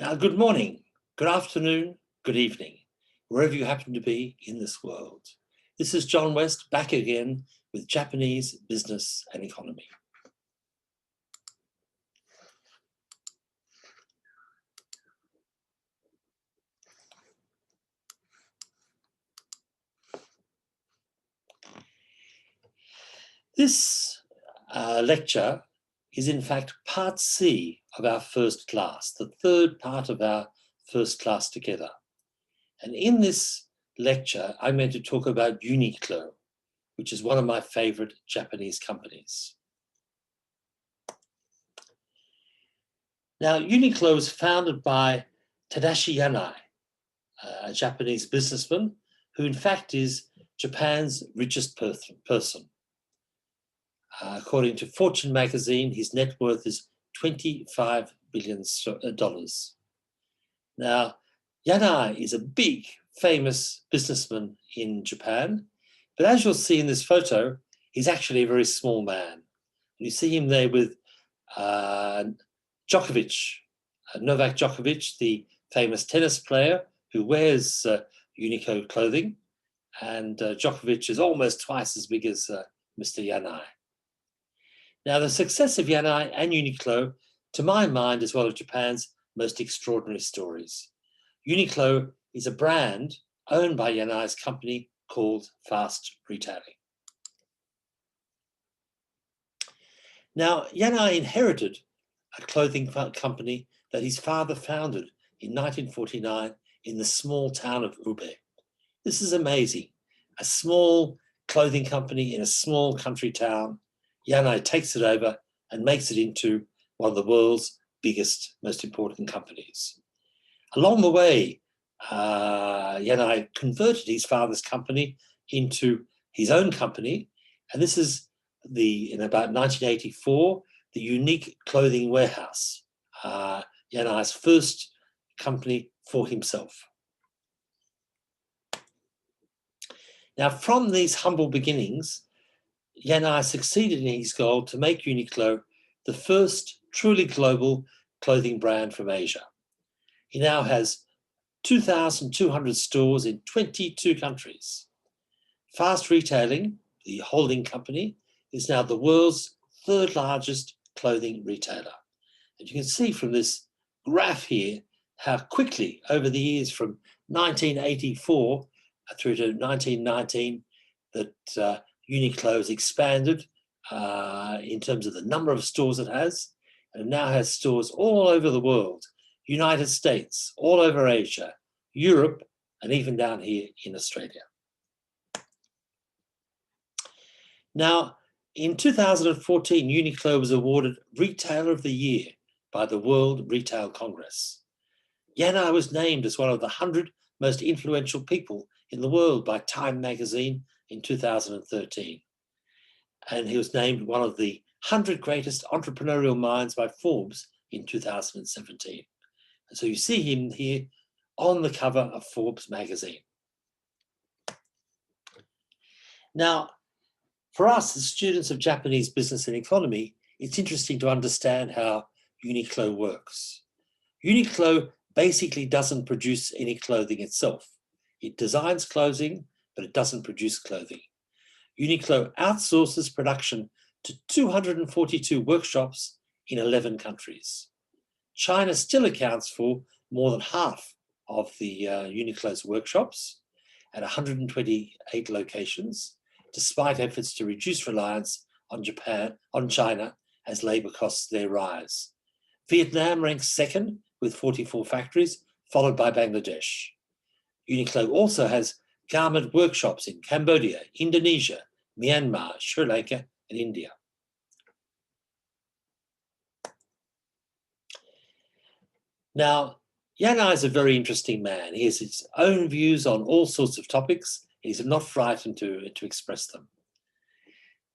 Now, good morning, good afternoon, good evening, wherever you happen to be in this world. This is John West back again with Japanese business and economy. This lecture is in fact part C of our first class, the third part of our first class together. And in this lecture, I'm going to talk about Uniqlo, which is one of my favorite Japanese companies. Now, Uniqlo was founded by Tadashi Yanai, a Japanese businessman who in fact is Japan's richest person. According to Fortune magazine, his net worth is $25 billion. Now, Yanai is a big, famous businessman in Japan, but as you'll see in this photo, he's actually a very small man. You see him there with Novak Djokovic, the famous tennis player who wears Uniqlo clothing, and Djokovic is almost twice as big as Mr. Yanai. Now, the success of Yanai and Uniqlo, to my mind, is one of Japan's most extraordinary stories. Uniqlo is a brand owned by Yanai's company called Fast Retailing. Now, Yanai inherited a clothing company that his father founded in 1949 in the small town of Ube. This is amazing. A small clothing company in a small country town. Yanai takes it over and makes it into one of the world's biggest, most important companies. Along the way, Yanai converted his father's company into his own company, and this is in about 1984, the Unique Clothing Warehouse, Yanai's first company for himself. Now, from these humble beginnings, Yanai succeeded in his goal to make Uniqlo the first truly global clothing brand from Asia. He now has 2,200 stores in 22 countries. Fast Retailing, the holding company, is now the world's third largest clothing retailer. And you can see from this graph here how quickly over the years from 1984 through to 1919 that Uniqlo has expanded in terms of the number of stores it has, and now has stores all over the world, United States, all over Asia, Europe, and even down here in Australia. Now, in 2014, Uniqlo was awarded Retailer of the Year by the World Retail Congress. Yanai was named as one of the 100 most influential people in the world by Time magazine in 2013. And he was named one of the 100 greatest entrepreneurial minds by Forbes in 2017. And so you see him here on the cover of Forbes magazine. Now, for us as students of Japanese business and economy, it's interesting to understand how Uniqlo works. Uniqlo basically doesn't produce any clothing itself. It designs clothing, but it doesn't produce clothing. Uniqlo outsources production to 242 workshops in 11 countries. China still accounts for more than half of the Uniqlo's workshops at 128 locations, despite efforts to reduce reliance on China as labor costs there rise. Vietnam ranks second with 44 factories, followed by Bangladesh. Uniqlo also has garment workshops in Cambodia, Indonesia, Myanmar, Sri Lanka, and India. Now, Yanai is a very interesting man. He has his own views on all sorts of topics. He's not frightened to express them.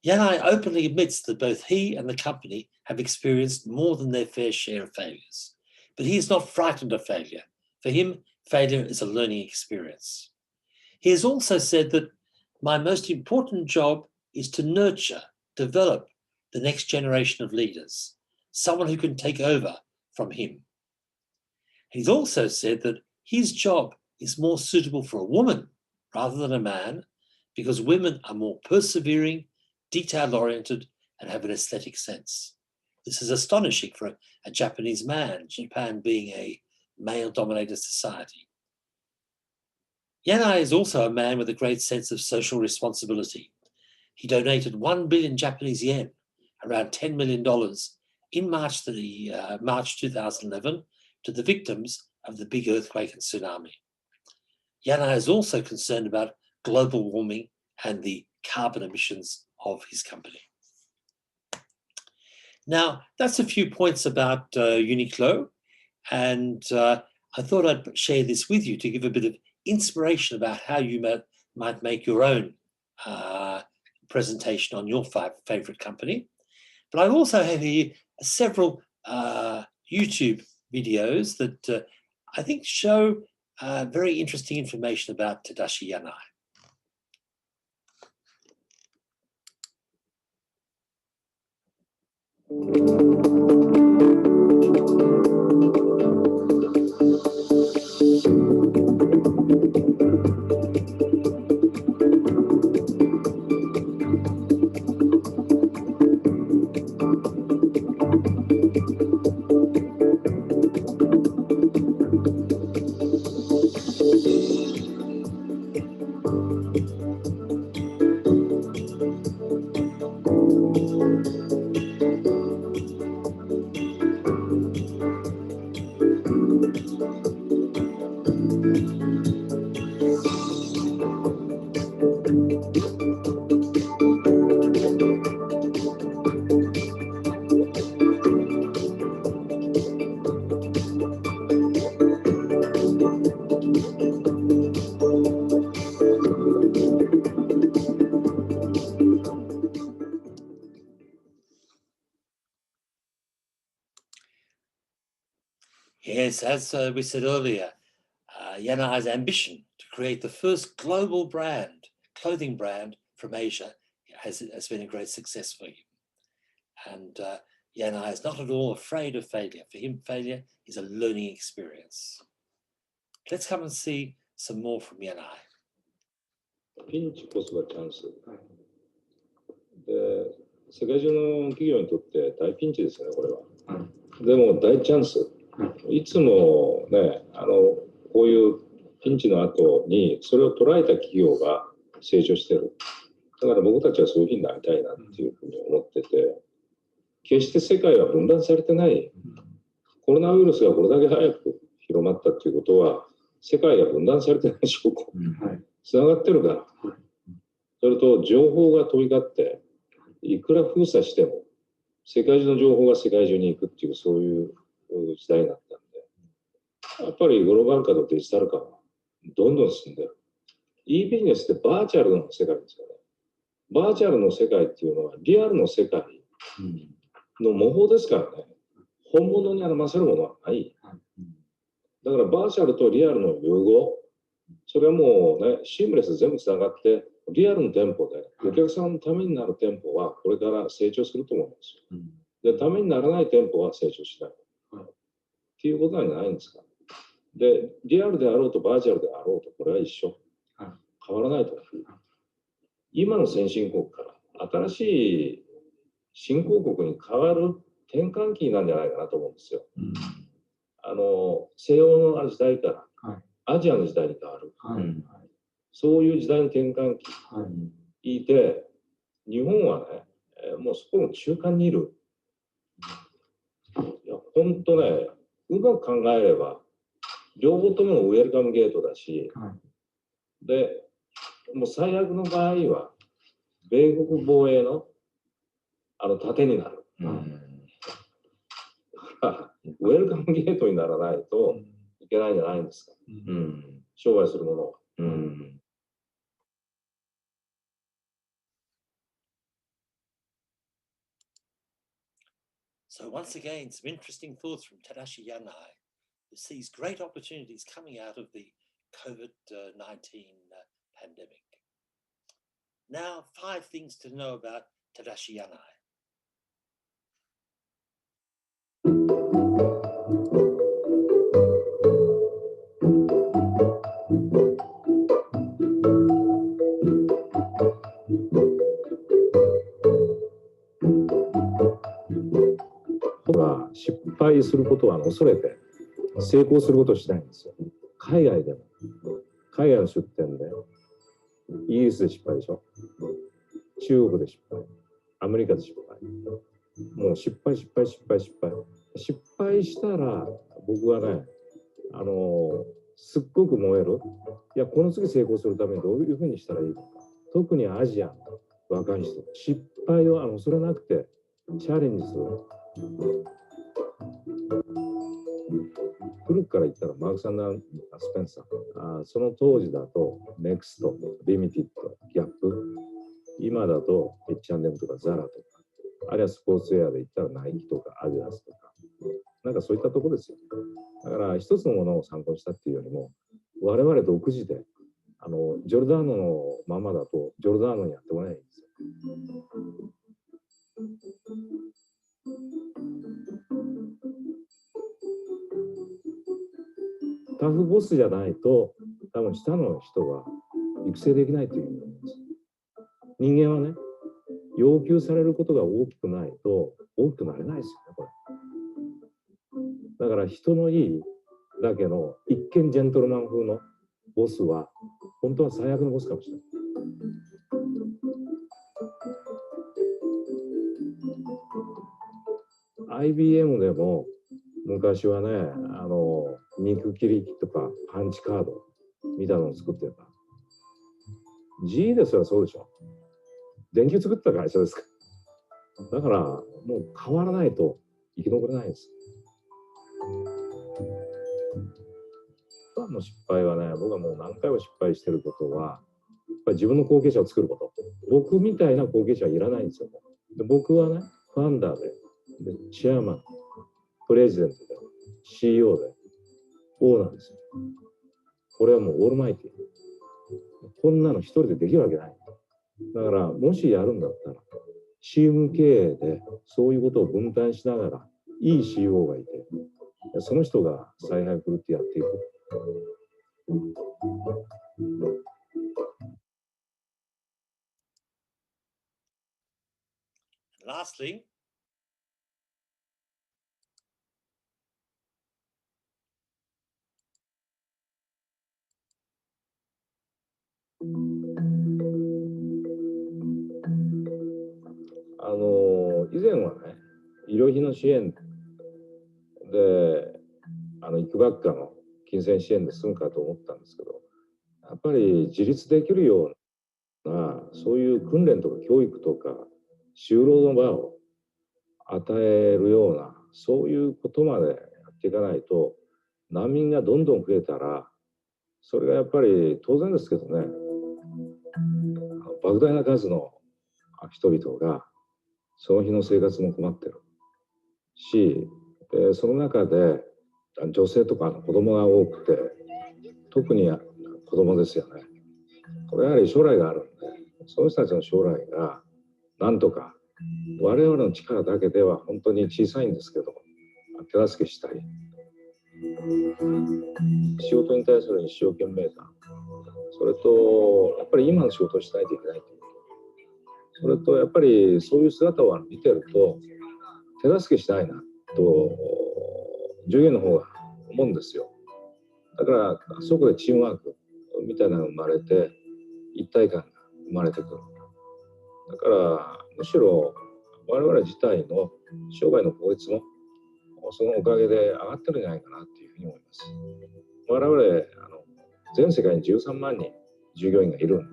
Yanai openly admits that both he and the company have experienced more than their fair share of failures. But he is not frightened of failure. For him, failure is a learning experience. He has also said that my most important job is to nurture, develop the next generation of leaders, someone who can take over from him. He's also said that his job is more suitable for a woman rather than a man because women are more persevering, detail-oriented, and have an aesthetic sense. This is astonishing for a Japanese man, Japan being a male-dominated society. Yanai is also a man with a great sense of social responsibility. He donated 1 billion Japanese yen, around $10 million, in March 2011 to the victims of the big earthquake and tsunami. Yanai is also concerned about global warming and the carbon emissions of his company. Now, that's a few points about Uniqlo, and I thought I'd share this with you to give a bit of inspiration about how you might make your own presentation on your favorite company. But I also have here several YouTube videos that I think show very interesting information about Tadashi Yanai. Yes, as we said earlier, Yanai's ambition to create the first global clothing brand from Asia has been a great success for him. And Yanai is not at all afraid of failure. For him, failure is a learning experience. Let's come and see some more from Yanai. ピンチこそがチャンス。で、世界中の企業にとって大ピンチですよね、これは。でも大チャンス。いつもね、こういうピンチの後にそれを捉えた企業が成長してる。だから僕たちはそういうふうになりたいなっていうふうに思ってて、決して世界は分断されてない。コロナウイルスがこれだけ早く広まったっていうことは、世界が分断されてない証拠。つながってるから。それと情報が飛び交って、いくら封鎖しても、世界中の情報が世界中に行くっていう、そういう時代になったんで、やっぱりグローバル化とデジタル化はどんどん進んでる。e ビジネスってバーチャルの世界ですよね。バーチャルの世界っていうのはリアルの世界の模倣ですからね。本物に勝るものはない。だからバーチャルとリアルの融合、それはもうね、シームレス全部つながって、リアルの店舗でお客さんのためになる店舗はこれから成長すると思うんですよ。で、ためにならない店舗は成長しない。っていうことなんじゃないんですか。で、リアルであろうとバーチャルであろうと、これは一緒。変わらないと。今の先進国から新しい新興国に変わる転換期なんじゃないかなと思うんですよ。西欧の時代からアジアの時代に変わる。そういう時代の転換期にいて、日本はね、もうそこの中間にいる。いや、本当ね、うまく考えれば、両方ともウェルカムゲートだし、で、もう最悪の場合は、米国防衛の盾になる。ウェルカムゲートにならないといけないんじゃないんですか。商売するものは。So once again, some interesting thoughts from Tadashi Yanai, who sees great opportunities coming out of the COVID-19 pandemic. Now, 5 things to know about Tadashi Yanai. が失敗することは恐れて成功することをしないんですよ。海外でも、海外の出店で、イギリスで失敗でしょ。中国で失敗。アメリカで失敗。もう失敗。失敗したら、僕はね、すっごく燃える。いや、この次成功するためにどういうふうにしたらいいのか。特にアジアの若い人、失敗を恐れなくてチャレンジする。古くから言ったらマークス・スペンサー。その当時だとネクスト、リミティッド、ギャップ。今だと H&M とかザラとか、あるいはスポーツウェアで言ったらナイキとかアディダスとか、なんかそういったところですよ。だから一つのものを参考にしたっていうよりも、我々独自で、ジョルダーノのままだとジョルダーノにやってもらえないんですよ。タフボスじゃないと、多分下の人が育成できないというふうに思います。人間はね、要求されることが大きくないと大きくなれないですよね、これ。だから人のいいだけの一見ジェントルマン風のボスは、本当は最悪のボスかもしれない。IBM でも昔はね、肉切り機とかパンチカードみたいなのを作ってた。G ですらそうでしょ。電球作った会社ですか。だからもう変わらないと生き残れないんです。一番の失敗はね、僕はもう何回も失敗してることは、やっぱり自分の後継者を作ること。僕みたいな後継者はいらないんですよ。で僕はね、ファウンダーでチェアマン、プレジデントで、CEO で、オーナーですよ。これはもうオールマイティ。こんなの一人でできるわけない。だから、もしやるんだったら、チーム経営でそういうことを分担しながら、いい CEO がいて、その人が采配振るってやっていく。Lastly,以前はね、医療費の支援で、育学科の金銭支援で済むかと思ったんですけど、やっぱり自立できるような、そういう訓練とか教育とか、就労の場を与えるような、そういうことまでやっていかないと、難民がどんどん増えたら、それがやっぱり当然ですけどね、莫大な数の人々がその日の生活も困ってるし、その中で女性とか子供が多くて、特に子供ですよね。これやはり将来があるんで、その人たちの将来がなんとか我々の力だけでは本当に小さいんですけど、手助けしたい。仕事に対する一生懸命感、それとやっぱり今の仕事をしないといけないということ、それとやっぱりそういう姿を見てると手助けしたいなと従業員の方が思うんですよ。だからそこでチームワークみたいなのが生まれて、一体感が生まれてくる。だからむしろ我々自体の商売の効率もそのおかげで上がってるんじゃないかなっていうふうに思います。我々全世界に13万人従業員がいるんで、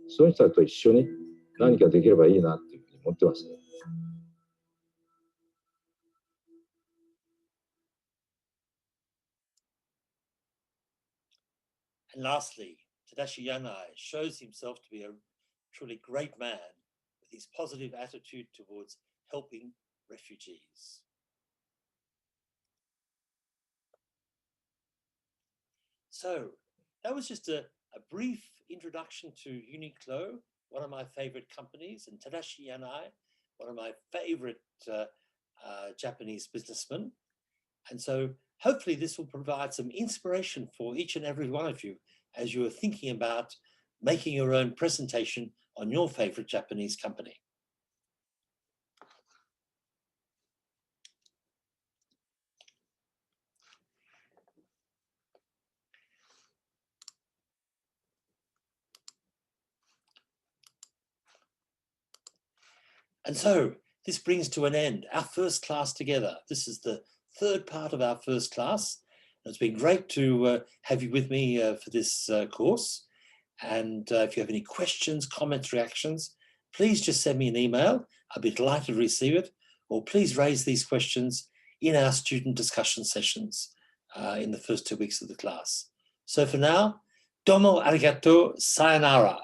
そういう人たちと一緒に何かできればいいなっていうふうに思ってますね。and lastly, Tadashi Yanai shows himself to be a truly great man with his positive attitude towards helping refugees. So that was just a brief introduction to Uniqlo, one of my favorite companies, and Tadashi Yanai, one of my favorite Japanese businessmen. And so hopefully this will provide some inspiration for each and every one of you as you are thinking about making your own presentation on your favorite Japanese company. And so this brings to an end our first class together. This is the third part of our first class. It's been great to have you with me for this course. And if you have any questions, comments, reactions, please just send me an email. I'll be delighted to receive it. Or please raise these questions in our student discussion sessions in the first 2 weeks of the class. So for now, domo arigato, sayonara.